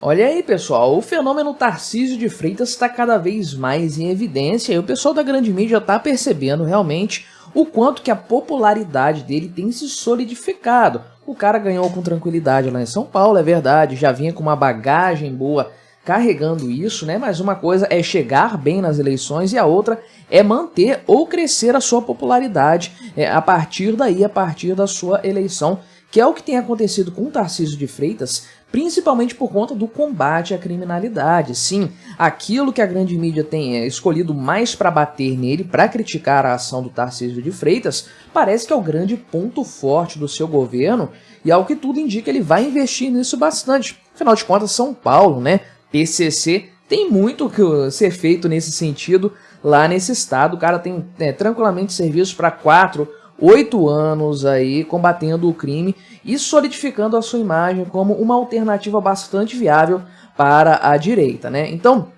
Olha aí, pessoal, o fenômeno Tarcísio de Freitas está cada vez mais em evidência e o pessoal da grande mídia está percebendo realmente o quanto que a popularidade dele tem se solidificado. O cara ganhou com tranquilidade lá em São Paulo, é verdade, já vinha com uma bagagem boa carregando isso, né? Mas uma coisa é chegar bem nas eleições e a outra é manter ou crescer a sua popularidade a partir daí, a partir da sua eleição, que é o que tem acontecido com o Tarcísio de Freitas, principalmente por conta do combate à criminalidade. Sim, aquilo que a grande mídia tem escolhido mais para bater nele, para criticar a ação do Tarcísio de Freitas, parece que é o grande ponto forte do seu governo e ao que tudo indica ele vai investir nisso bastante. Afinal de contas, São Paulo, né, PCC, tem muito que ser feito nesse sentido lá nesse estado. O cara tem tranquilamente serviço para 8 anos aí combatendo o crime e solidificando a sua imagem como uma alternativa bastante viável para a direita, né? Então,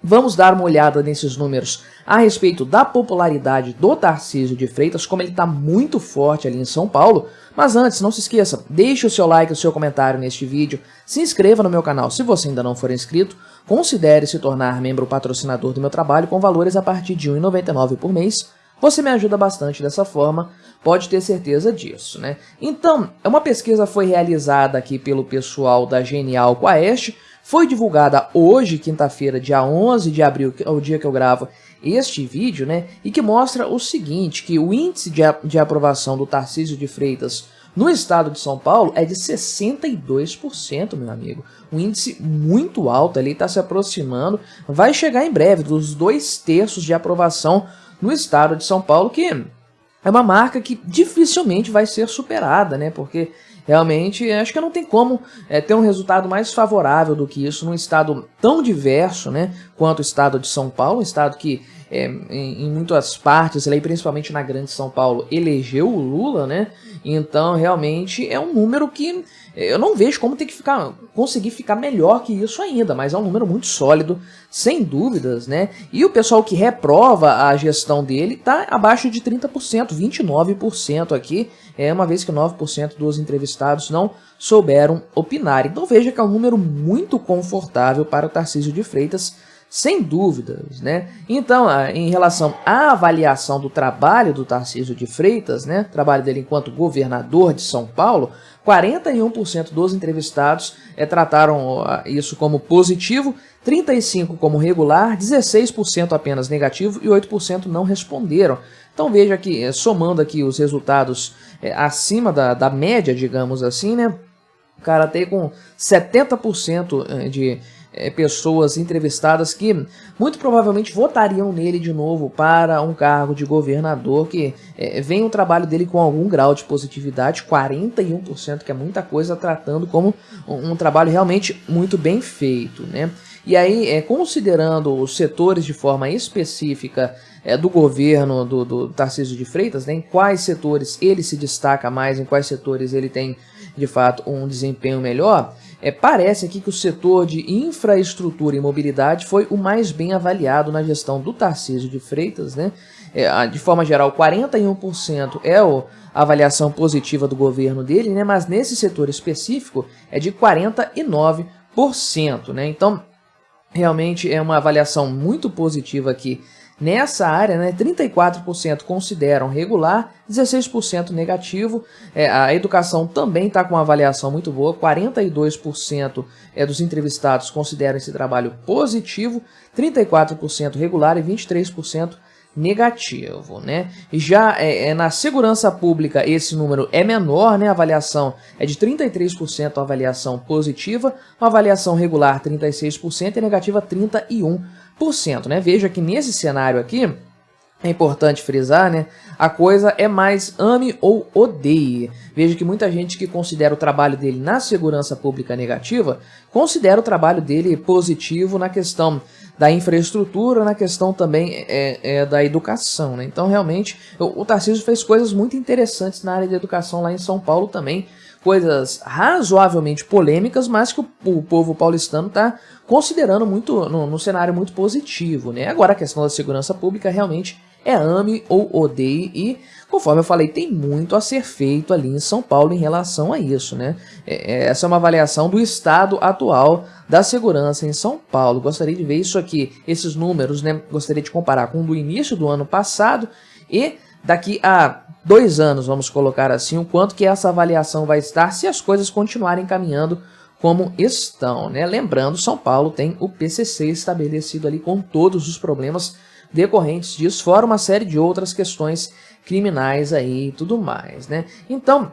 vamos dar uma olhada nesses números a respeito da popularidade do Tarcísio de Freitas, como ele está muito forte ali em São Paulo. Mas antes, não se esqueça, deixe o seu like e o seu comentário neste vídeo, se inscreva no meu canal se você ainda não for inscrito, considere se tornar membro patrocinador do meu trabalho com valores a partir de R$ 1,99 por mês. Você me ajuda bastante dessa forma, pode ter certeza disso, né? Então, uma pesquisa foi realizada aqui pelo pessoal da Genial Quaest, foi divulgada hoje, quinta-feira, dia 11 de abril, que é o dia que eu gravo este vídeo, né? E que mostra o seguinte, que o índice de aprovação do Tarcísio de Freitas no estado de São Paulo é de 62%, meu amigo. Um índice muito alto ali, está se aproximando, vai chegar em breve dos 2/3 de aprovação no estado de São Paulo, que é uma marca que dificilmente vai ser superada, né? Porque realmente acho que não tem como ter um resultado mais favorável do que isso num estado tão diverso, né, quanto o estado de São Paulo, um estado que em muitas partes, ali, principalmente na grande São Paulo, elegeu o Lula, né? Então realmente é um número que eu não vejo como conseguir ficar melhor que isso ainda, mas é um número muito sólido, sem dúvidas, né? E o pessoal que reprova a gestão dele está abaixo de 30%, 29% aqui, uma vez que 9% dos entrevistados não souberam opinar. Então veja que é um número muito confortável para o Tarcísio de Freitas, sem dúvidas, né? Então, em relação à avaliação do trabalho do Tarcísio de Freitas, né, trabalho dele enquanto governador de São Paulo, 41% dos entrevistados trataram isso como positivo, 35% como regular, 16% apenas negativo e 8% não responderam. Então veja que, somando aqui os resultados acima da média, digamos assim, né, o cara tem com 70% de pessoas entrevistadas que muito provavelmente votariam nele de novo para um cargo de governador, que vem o trabalho dele com algum grau de positividade, 41%, que é muita coisa, tratando como um trabalho realmente muito bem feito, né? E aí, considerando os setores de forma específica do governo do Tarcísio de Freitas, né, em quais setores ele se destaca mais, em quais setores ele tem, de fato, um desempenho melhor, parece aqui que o setor de infraestrutura e mobilidade foi o mais bem avaliado na gestão do Tarcísio de Freitas, né? De forma geral, 41% é a avaliação positiva do governo dele, né? Mas nesse setor específico é de 49%, né? Então, realmente é uma avaliação muito positiva aqui nessa área, né? 34% consideram regular, 16% negativo. A educação também está com uma avaliação muito boa, 42% dos entrevistados consideram esse trabalho positivo, 34% regular e 23% negativo, né? Já na segurança pública esse número é menor, né? A avaliação é de 33% a avaliação positiva, a avaliação regular 36% e negativa 31%, né? Veja que nesse cenário aqui é importante frisar, né? A coisa é mais ame ou odeie. Veja que muita gente que considera o trabalho dele na segurança pública negativa, considera o trabalho dele positivo na questão da infraestrutura, na questão também da educação, né? Então, realmente, o Tarcísio fez coisas muito interessantes na área de educação lá em São Paulo também, coisas razoavelmente polêmicas, mas que o povo paulistano está considerando muito no cenário muito positivo, né? Agora, a questão da segurança pública realmente ame ou odeie, e Conforme eu falei, tem muito a ser feito ali em São Paulo em relação a isso, né? Essa é uma avaliação do estado atual da segurança em São Paulo. Gostaria de ver isso aqui, esses números, né? Gostaria de comparar com o do início do ano passado e daqui a 2 anos, vamos colocar assim, o quanto que essa avaliação vai estar se as coisas continuarem caminhando como estão, né? Lembrando, São Paulo tem o PCC estabelecido ali com todos os problemas decorrentes disso, fora uma série de outras questões criminais aí e tudo mais, né? Então,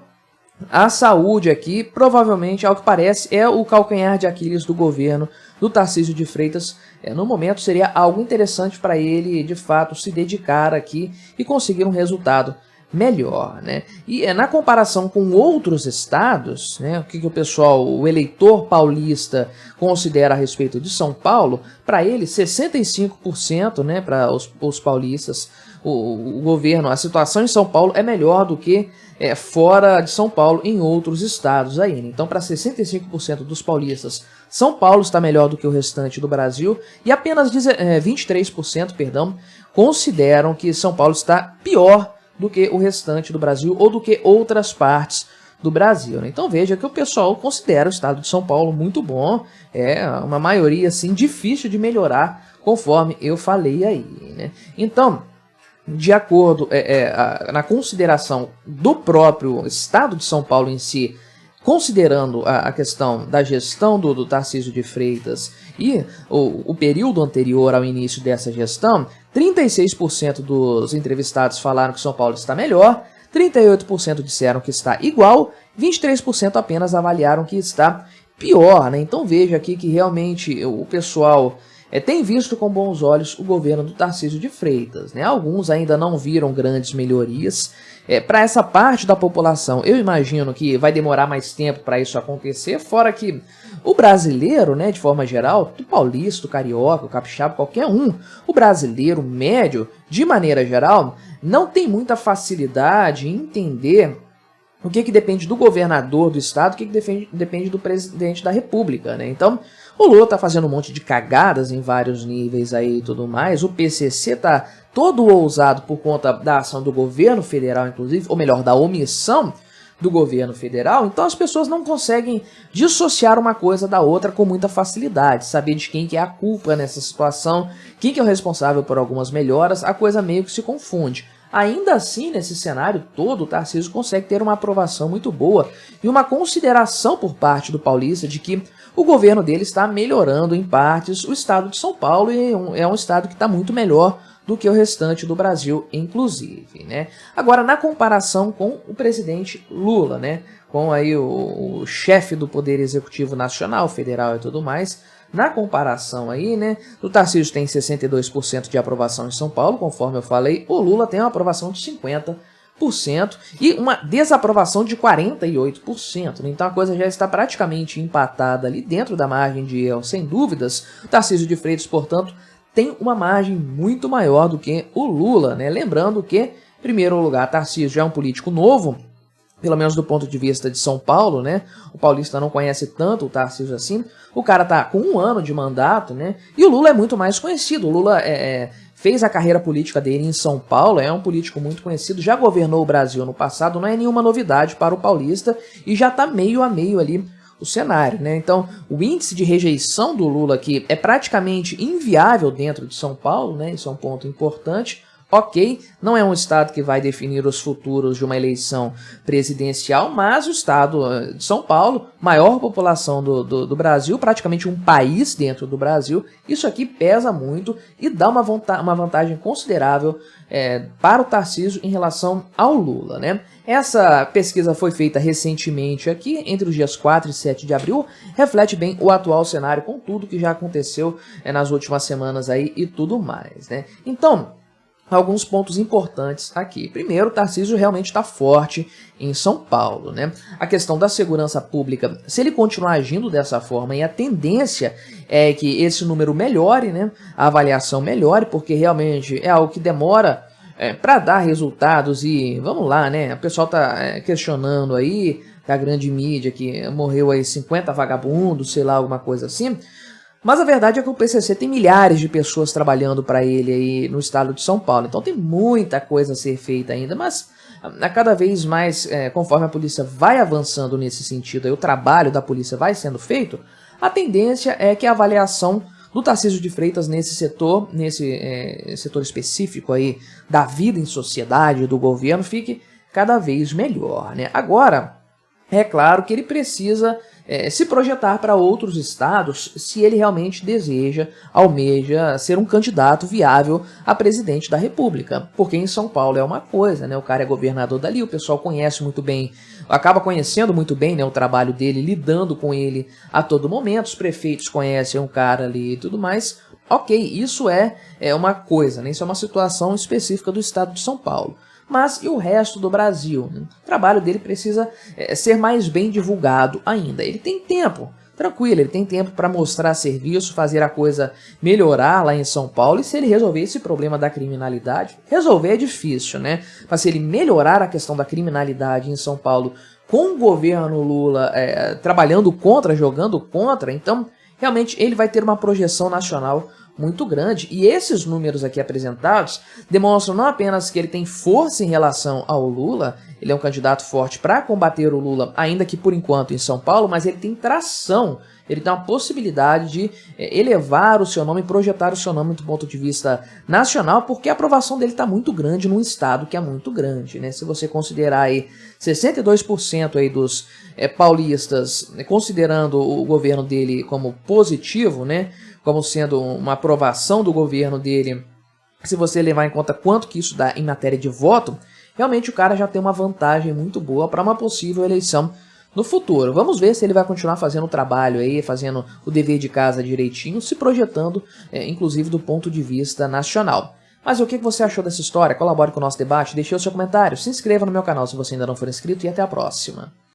a saúde aqui, provavelmente, ao que parece, é o calcanhar de Aquiles do governo do Tarcísio de Freitas. No momento, seria algo interessante para ele, de fato, se dedicar aqui e conseguir um resultado melhor, né? E na comparação com outros estados, né, o que o pessoal, o eleitor paulista considera a respeito de São Paulo, para ele 65%, né, para os paulistas, o governo, a situação em São Paulo é melhor do que fora de São Paulo em outros estados aí, né? Então, para 65% dos paulistas, São Paulo está melhor do que o restante do Brasil e apenas 23%, perdão, consideram que São Paulo está pior do que o restante do Brasil ou do que outras partes do Brasil, né? Então veja que o pessoal considera o estado de São Paulo muito bom, é uma maioria assim difícil de melhorar, conforme eu falei aí, né? Então, de acordo na consideração do próprio estado de São Paulo em si, considerando a questão da gestão do Tarcísio de Freitas e o período anterior ao início dessa gestão, 36% dos entrevistados falaram que São Paulo está melhor, 38% disseram que está igual, 23% apenas avaliaram que está pior, né? Então veja aqui que realmente o pessoal tem visto com bons olhos o governo do Tarcísio de Freitas, né? Alguns ainda não viram grandes melhorias. Para essa parte da população, eu imagino que vai demorar mais tempo para isso acontecer, fora que o brasileiro, né, de forma geral, o paulista, o carioca, o capixaba, qualquer um, o brasileiro médio, de maneira geral, não tem muita facilidade em entender o que depende do governador do estado, o que depende do presidente da república, né? Então, o Lula tá fazendo um monte de cagadas em vários níveis aí e tudo mais, o PCC tá todo ousado por conta da ação do governo federal, inclusive, ou melhor, da omissão do governo federal, então as pessoas não conseguem dissociar uma coisa da outra com muita facilidade, saber de quem que é a culpa nessa situação, quem que é o responsável por algumas melhoras, a coisa meio que se confunde. Ainda assim, nesse cenário todo, o Tarcísio consegue ter uma aprovação muito boa e uma consideração por parte do paulista de que o governo dele está melhorando em partes o estado de São Paulo e é um estado que está muito melhor do que o restante do Brasil, inclusive, né? Agora, na comparação com o presidente Lula, né, com aí o chefe do Poder Executivo Nacional, Federal e tudo mais, na comparação aí, né, o Tarcísio tem 62% de aprovação em São Paulo, conforme eu falei, o Lula tem uma aprovação de 50% e uma desaprovação de 48%, né? Então a coisa já está praticamente empatada ali dentro da margem de erro, sem dúvidas. O Tarcísio de Freitas, portanto, tem uma margem muito maior do que o Lula, né? Lembrando que, em primeiro lugar, Tarcísio já é um político novo, pelo menos do ponto de vista de São Paulo, né? O paulista não conhece tanto o Tarcísio assim. O cara tá com 1 ano de mandato, né? E o Lula é muito mais conhecido. O Lula fez a carreira política dele em São Paulo, é um político muito conhecido, já governou o Brasil no passado, não é nenhuma novidade para o paulista e já tá meio a meio ali o cenário, né? Então, o índice de rejeição do Lula aqui é praticamente inviável dentro de São Paulo, né? Isso é um ponto importante. Ok, não é um estado que vai definir os futuros de uma eleição presidencial, mas o estado de São Paulo, maior população do Brasil, praticamente um país dentro do Brasil, isso aqui pesa muito e dá uma vantagem considerável para o Tarcísio em relação ao Lula, né? Essa pesquisa foi feita recentemente aqui, entre os dias 4 e 7 de abril, reflete bem o atual cenário com tudo que já aconteceu nas últimas semanas aí e tudo mais, né? Então, alguns pontos importantes aqui. Primeiro, o Tarcísio realmente está forte em São Paulo, né? A questão da segurança pública, se ele continuar agindo dessa forma, e a tendência é que esse número melhore, né? A avaliação melhore, porque realmente é algo que demora para dar resultados e, vamos lá, né? O pessoal está questionando aí, da grande mídia, que morreu aí 50 vagabundos, sei lá, alguma coisa assim. Mas a verdade é que o PCC tem milhares de pessoas trabalhando para ele aí no estado de São Paulo, então tem muita coisa a ser feita ainda, mas a cada vez mais, conforme a polícia vai avançando nesse sentido, aí o trabalho da polícia vai sendo feito, a tendência é que a avaliação do Tarcísio de Freitas nesse setor específico aí da vida em sociedade do governo fique cada vez melhor, né? Agora, é claro que ele precisa se projetar para outros estados se ele realmente almeja ser um candidato viável a presidente da República. Porque em São Paulo é uma coisa, né? O cara é governador dali, o pessoal conhece muito bem, acaba conhecendo muito bem, né, o trabalho dele, lidando com ele a todo momento, os prefeitos conhecem o cara ali e tudo mais. Ok, isso é uma coisa, né? Isso é uma situação específica do estado de São Paulo. Mas e o resto do Brasil? O trabalho dele precisa ser mais bem divulgado ainda. Ele tem tempo, tranquilo, ele tem tempo para mostrar serviço, fazer a coisa melhorar lá em São Paulo. E se ele resolver esse problema da criminalidade, resolver é difícil, né? Mas se ele melhorar a questão da criminalidade em São Paulo com o governo Lula trabalhando contra, jogando contra, então realmente ele vai ter uma projeção nacional muito grande, e esses números aqui apresentados demonstram não apenas que ele tem força em relação ao Lula, ele é um candidato forte para combater o Lula, ainda que por enquanto em São Paulo, mas ele tem tração, ele tem uma possibilidade de elevar o seu nome, projetar o seu nome do ponto de vista nacional, porque a aprovação dele está muito grande num estado que é muito grande, né? Se você considerar aí 62% aí dos paulistas, considerando o governo dele como positivo, né? Como sendo uma aprovação do governo dele, se você levar em conta quanto que isso dá em matéria de voto, realmente o cara já tem uma vantagem muito boa para uma possível eleição no futuro. Vamos ver se ele vai continuar fazendo o trabalho aí, fazendo o dever de casa direitinho, se projetando, inclusive do ponto de vista nacional. Mas o que você achou dessa história? Colabore com o nosso debate, deixe o seu comentário, se inscreva no meu canal se você ainda não for inscrito e até a próxima.